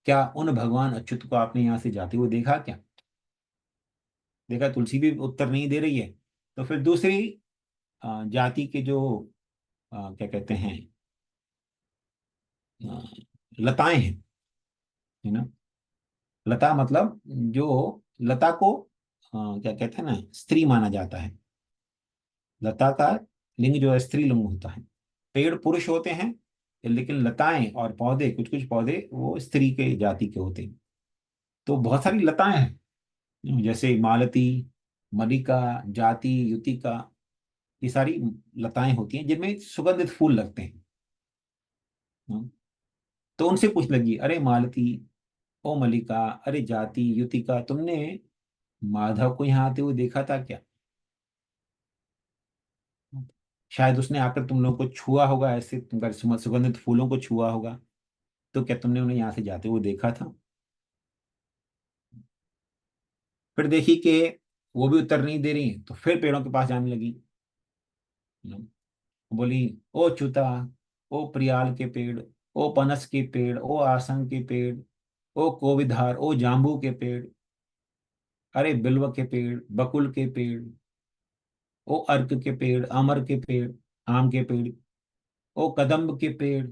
क्या उन भगवान अच्युत को आपने यहाँ से जाते हुए देखा क्या? देखा, तुलसी भी उत्तर नहीं दे रही है। तो फिर दूसरी जाति के जो क्या कहते हैं, अ, लताएं हैं, है ना। लता मतलब जो लता को क्या कहते हैं ना, स्त्री माना जाता है। लता का लिंग जो है स्त्रीलिंग होता है। पेड़ पुरुष होते हैं, लेकिन लताएं और पौधे, कुछ कुछ पौधे वो स्त्री के जाति के होते हैं। तो बहुत सारी लताएं हैं, जैसे मालती, मलिका, जाति, युतिका, ये सारी लताएं होती हैं जिनमें सुगंधित फूल लगते हैं। हम्म। तो उनसे पूछ लगी, अरे मालती, ओ मलिका, अरे जाति, युतिका, तुमने माधव को यहाँ आते हुए देखा था क्या? शायद उसने आकर तुम लोगों को छुआ होगा, ऐसे तुमका सुगंधित फूलों को छुआ होगा, तो क्या तुमने उन्हें यहाँ से जाते हुए देखा था? फिर देखी कि वो भी उत्तर नहीं दे रही, तो फिर पेड़ों के पास जाने लगी। बोली, ओ च्युता, ओ प्रियाल के पेड़, ओ पनस के पेड़, ओ आसन के पेड़, ओ कोविधार, ओ जाम्बू के पेड़, अरे बिल्व के पेड़, बकुल के पेड़, ओ अर्क के पेड़, अमर के पेड़, आम के पेड़, ओ कदम्ब के पेड़।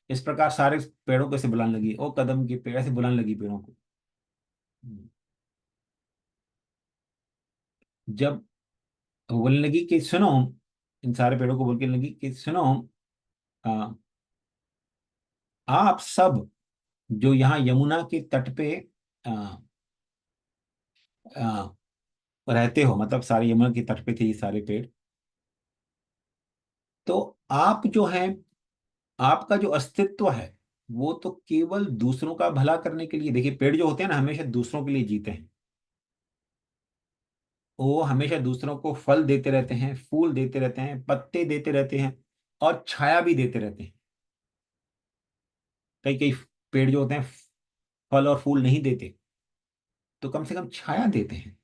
इस प्रकार सारे पेड़ों को ऐसे बुलाने लगी, ओ कदम के पेड़, ऐसे बुलाने लगी पेड़ों को। जब वो बोलने लगी कि सुनो, इन सारे पेड़ों को बोल के लगी कि सुनो, आ, आप सब जो यहाँ यमुना के तट पे आ, रहते हो, मतलब सारे यमुना के तट पे थे ये सारे पेड़, तो आप जो है, आपका जो अस्तित्व है वो तो केवल दूसरों का भला करने के लिए। देखिए पेड़ जो होते हैं ना, हमेशा दूसरों के लिए जीते हैं। वो हमेशा दूसरों को फल देते रहते हैं, फूल देते रहते हैं, पत्ते देते रहते हैं, और छाया भी देते रहते हैं। कई कई पेड़ जो होते हैं फल और फूल नहीं देते, तो कम से कम छाया देते हैं।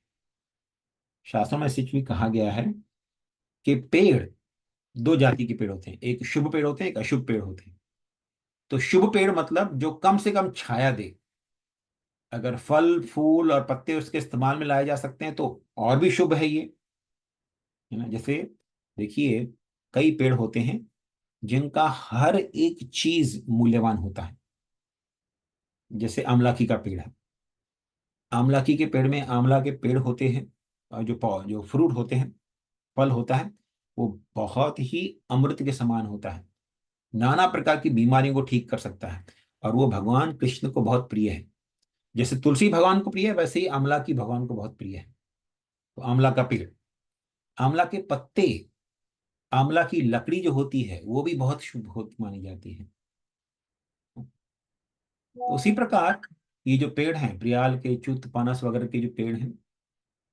शास्त्रों में ऐसी भी कहा गया है कि पेड़ दो जाति के पेड़ होते हैं, एक शुभ पेड़ होते हैं, एक अशुभ पेड़ होते हैं। तो शुभ पेड़ मतलब जो कम से कम छाया दे, अगर फल फूल और पत्ते उसके इस्तेमाल में लाए जा सकते हैं तो और भी शुभ है ये, है ना। जैसे देखिए, कई पेड़ होते हैं जिनका हर एक चीज मूल्यवान होता है। जैसे आमलाकी का पेड़ है, आमलाकी के पेड़ में आंवला के पेड़ होते हैं, और जो फ्रूट होते हैं, फल होता है, वो बहुत ही अमृत के समान होता है। नाना प्रकार की बीमारियों को ठीक कर सकता है, और वो भगवान कृष्ण को बहुत प्रिय है। जैसे तुलसी भगवान को प्रिय है, वैसे ही आंवला की भगवान को बहुत प्रिय है। तो आंवला का पेड़, आंवला के पत्ते, आंवला की लकड़ी जो होती है वो भी बहुत शुभ मानी जाती है। तो उसी प्रकार ये जो पेड़ हैं, प्रियाल के, च्युत, पानस वगैरह के जो पेड़ हैं,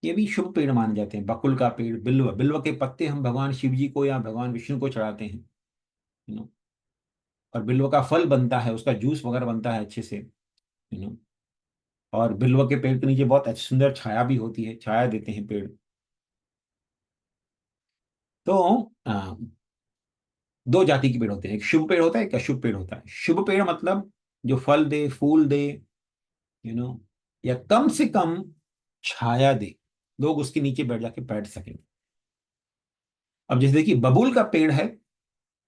ये भी शुभ पेड़ माने जाते हैं। बकुल का पेड़, बिल्व, बिल्व के पत्ते हम भगवान शिव जी को या भगवान विष्णु को चढ़ाते हैं, यू नो। और बिल्व का फल बनता है, उसका जूस वगैरह बनता है अच्छे से, यू नो। और बिल्व के पेड़ के नीचे बहुत अच्छी सुंदर छाया भी होती है, छाया देते हैं पेड़। तो दो जाति के पेड़ होते हैं, एक शुभ पेड़ होता है, एक अशुभ पेड़ होता है। शुभ पेड़ मतलब जो फल दे, फूल दे, यू नो, या कम से कम छाया दे, लोग उसके नीचे बैठ सकें। अब जैसे देखिए बबूल का पेड़ है,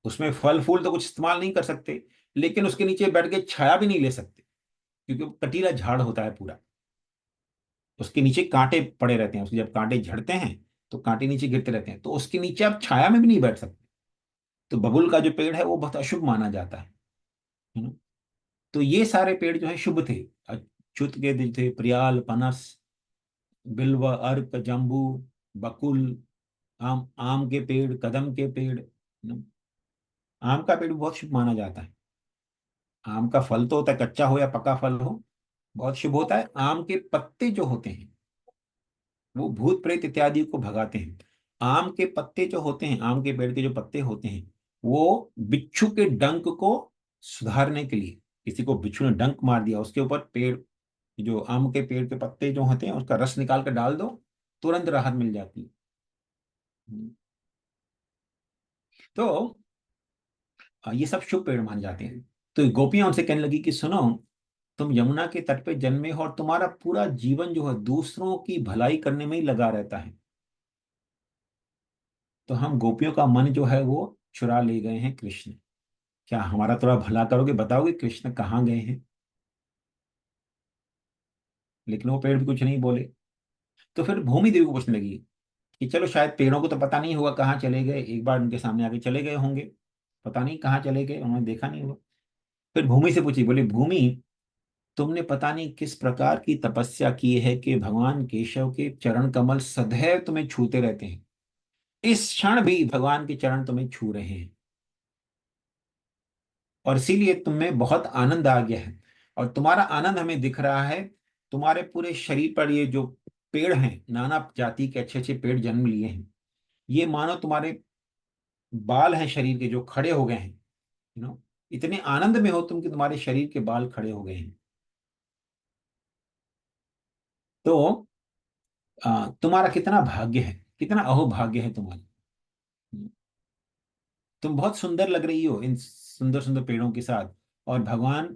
उसमें फल फूल तो कुछ इस्तेमाल नहीं कर सकते, लेकिन उसके नीचे बैठ के छाया भी नहीं ले सकते, क्योंकि वो कटीला झाड़ होता है पूरा। उसके नीचे कांटे पड़े रहते हैं, उसके जब कांटे झड़ते हैं तो कांटे नीचे गिरते रहते हैं, तो उसके नीचे आप छाया में भी नहीं बैठ सकते। तो बबूल का जो पेड़ है वो बहुत अशुभ माना जाता है ना। तो ये सारे पेड़ जो है शुभ थे। अच्युत के जो थे, प्रियाल, पनस, बिल्व, अर्क, जम्बू, बकुल, आम, आम के पेड़, कदम के पेड़, ना। आम का पेड़ भी बहुत शुभ माना जाता है। आम का फल तो होता है, कच्चा हो या पका फल हो, बहुत शुभ होता है। आम के पत्ते जो होते हैं वो भूत प्रेत इत्यादि को भगाते हैं। आम के पत्ते जो होते हैं, आम के पेड़ के जो पत्ते होते हैं, वो बिच्छू के डंक को सुधारने के लिए, किसी को बिच्छू ने डंक मार दिया, उसके ऊपर पेड़, जो आम के पेड़ के पत्ते जो होते हैं उसका रस निकाल कर डाल दो, तुरंत राहत मिल जाती है। तो ये सब शुभ पेड़ माने जाते हैं। तो गोपियां उनसे कहने लगी कि सुनो, तुम यमुना के तट पे जन्मे हो और तुम्हारा पूरा जीवन जो है दूसरों की भलाई करने में ही लगा रहता है, तो हम गोपियों का मन जो है वो चुरा ले गए हैं कृष्ण। क्या हमारा थोड़ा भला करोगे, बताओगे कृष्ण कहाँ गए हैं? लेकिन वो पेड़ भी कुछ नहीं बोले। तो फिर भूमि देवी को पूछने लगी कि चलो शायद पेड़ों को तो पता नहीं होगा कहाँ चले गए, एक बार उनके सामने आके चले गए होंगे, पता नहीं कहाँ चले गए, उन्होंने देखा नहीं होगा। फिर भूमि से पूछी, बोली भूमि, तुमने पता नहीं किस प्रकार की तपस्या की है कि भगवान केशव के चरण कमल सदैव तुम्हें छूते रहते हैं, इस क्षण भी भगवान के चरण तुम्हें छू रहे हैं, और इसीलिए तुम्हें बहुत आनंद आ गया है, और तुम्हारा आनंद हमें दिख रहा है। तुम्हारे पूरे शरीर पर ये जो पेड़ हैं, नाना जाति के अच्छे अच्छे पेड़ जन्म लिए हैं, ये मानो तुम्हारे बाल हैं शरीर के जो खड़े हो गए हैं, यू नो। इतने आनंद में हो तुम कि तुम्हारे शरीर के बाल खड़े हो गए हैं। तो तुम्हारा कितना भाग्य है, कितना अहोभाग्य है तुम्हारा। तुम बहुत सुंदर लग रही हो इन सुंदर सुंदर पेड़ों के साथ, और भगवान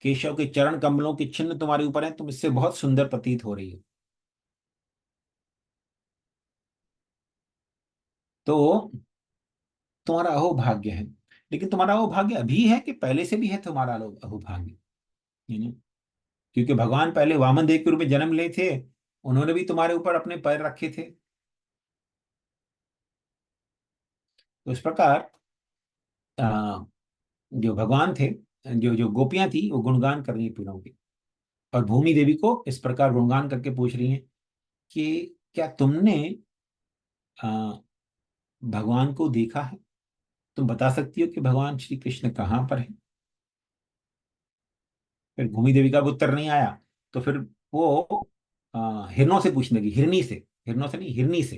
केशव के चरण कमलों के चिन्ह तुम्हारे ऊपर हैं, तुम इससे बहुत सुंदर प्रतीत हो रही हो। तो तुम्हारा अहोभाग्य है। लेकिन तुम्हारा अहोभाग्य अभी है कि पहले से भी है तुम्हारा अहोभाग्य, यानी, क्योंकि भगवान पहले वामन देव के रूप में जन्म लिए थे, उन्होंने भी तुम्हारे ऊपर अपने पैर रखे थे। तो इस प्रकार आ, जो भगवान थे, जो जो गोपियां थी वो गुणगान कर रही हैं पेड़ों के, और भूमि देवी को इस प्रकार गुणगान करके पूछ रही हैं कि क्या तुमने भगवान को देखा है? तुम बता सकती हो कि भगवान श्री कृष्ण कहाँ पर है? फिर भूमि देवी का भी उत्तर नहीं आया, तो फिर वो हिरणों से पूछने लगी, हिरनी से, हिरणों से नहीं, हिरनी से,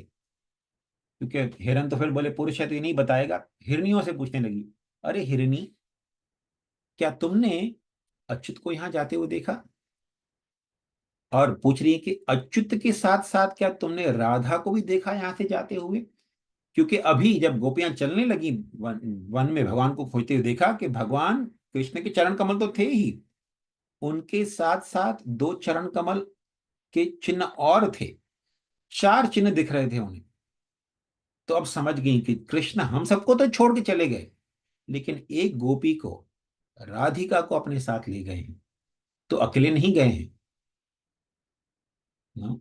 क्योंकि हिरन तो फिर बोले पुरुष है तो ये नहीं बताएगा, हिरनियों से पूछने लगी, अरे हिरनी, क्या तुमने अच्युत को यहाँ जाते हुए देखा? और पूछ रही है कि अच्युत के साथ साथ क्या तुमने राधा को भी देखा यहाँ से जाते हुए? क्योंकि अभी जब गोपियां चलने लगी वन में भगवान को खोजते हुए, देखा कि भगवान कृष्ण के चरण कमल तो थे ही, उनके साथ साथ दो चरण कमल के चिन्ह और थे, चार चिन्ह दिख रहे थे उन्हें। तो अब समझ गई कि कृष्ण हम सबको तो छोड़ के चले गए, लेकिन एक गोपी को, राधिका को अपने साथ ले गए हैं, तो अकेले नहीं गए हैं ना।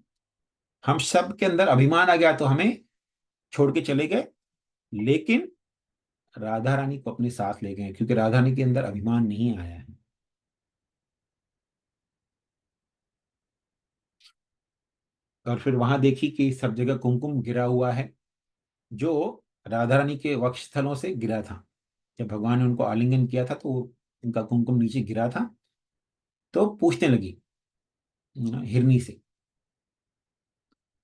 हम सब के अंदर अभिमान आ गया तो हमें छोड़ के चले गए, लेकिन राधा रानी को अपने साथ ले गए, क्योंकि राधा रानी के अंदर अभिमान नहीं आया है। और फिर वहां देखी कि सब जगह कुमकुम गिरा हुआ है, जो राधा रानी के वक्षस्थलों से गिरा था। जब भगवान ने उनको आलिंगन किया था तो उनका कुमकुम नीचे गिरा था। तो पूछने लगी हिरनी से,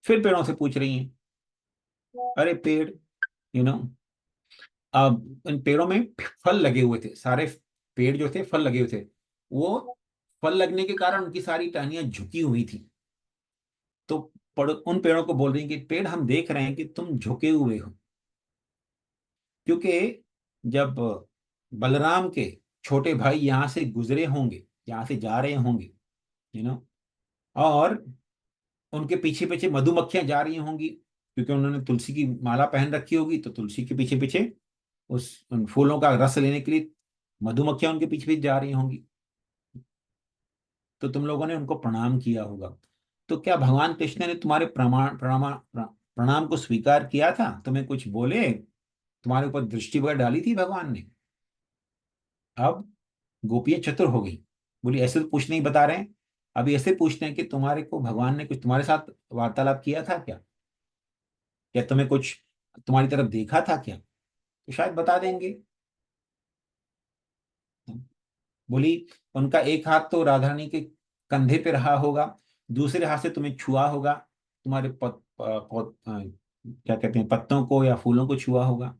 फिर पेड़ों से पूछ रही हैं, अरे पेड़, यू नो अब इन पेड़ों में फल लगे हुए थे, सारे पेड़ जो थे फल लगे हुए थे, वो फल लगने के कारण उनकी सारी टहनियां झुकी हुई थी। तो उन पेड़ों को बोल रही कि पेड़, हम देख रहे हैं कि तुम झुके हुए हो, क्योंकि जब बलराम के छोटे भाई यहाँ से गुजरे होंगे, यहाँ से जा रहे होंगे, यू नो और उनके पीछे पीछे मधुमक्खियां जा रही होंगी, क्योंकि उन्होंने तुलसी की माला पहन रखी होगी, तो तुलसी के पीछे पीछे उस उन फूलों का रस लेने के लिए मधुमक्खियां उनके पीछे पीछे जा रही होंगी। तो तुम लोगों ने उनको प्रणाम किया होगा। तो क्या भगवान कृष्ण ने तुम्हारे प्रणाम को स्वीकार किया था? तुम्हें कुछ बोले? तुम्हारे ऊपर दृष्टि वगैरह डाली थी भगवान ने? अब गोपियां चतुर हो गई, बोली ऐसे तो पूछ नहीं बता रहे हैं, अभी ऐसे पूछते हैं कि तुम्हारे को भगवान ने कुछ तुम्हारे साथ वार्तालाप किया था क्या, या तुम्हें कुछ तुम्हारी तरफ देखा था क्या, तो शायद बता देंगे। बोली उनका एक हाथ तो राधा रानी के कंधे पे रहा होगा, दूसरे हाथ से तुम्हें छुआ होगा, तुम्हारे क्या कहते हैं, पत्तों को या फूलों को छुआ होगा।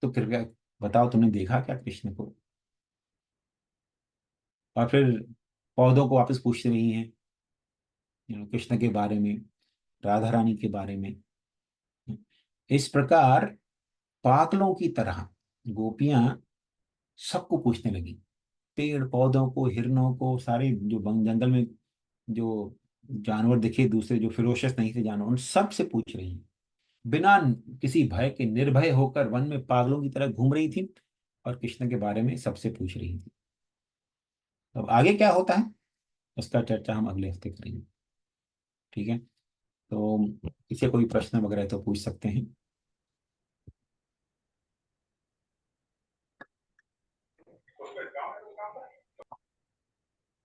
तो कृपया बताओ, तुमने देखा क्या कृष्ण को? और फिर पौधों को वापस पूछ रही हैं, कृष्ण के बारे में, राधा रानी के बारे में। इस प्रकार पागलों की तरह गोपियां सबको पूछने लगी, पेड़ पौधों को, हिरणों को, सारे जो वन जंगल में जो जानवर दिखे दूसरे, जो फिरोशियस नहीं थे जानवर, उन सब से पूछ रही हैं, बिना किसी भय के निर्भय होकर वन में पागलों की तरह घूम रही थी, और कृष्ण के बारे में सबसे पूछ रही थी। अब आगे क्या होता है उसका चर्चा हम अगले हफ्ते करेंगे। ठीक है, तो किसी कोई प्रश्न वगैरह तो पूछ सकते हैं।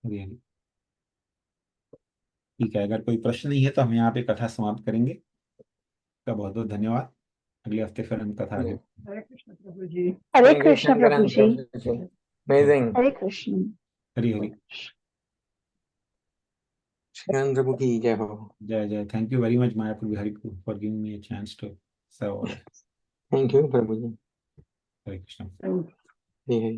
अभी ठीक है, अगर कोई प्रश्न नहीं है तो हम यहाँ पे कथा समाप्त करेंगे। का बहुत बहुत धन्यवाद। अगले हफ्ते फिर हम कथा आगे।
हरे कृष्ण प्रभु जी।
हरे कृष्ण प्रभु जी। अमेजिंग।
हरे कृष्ण।
हरी हरी।
श्री प्रभु की जय हो।
जय जय। Thank you very much Mayapur Bihari for giving me a chance to serve all.
Thank you Prabhu ji.
Hare Krishna.
Hare
Hare Hare.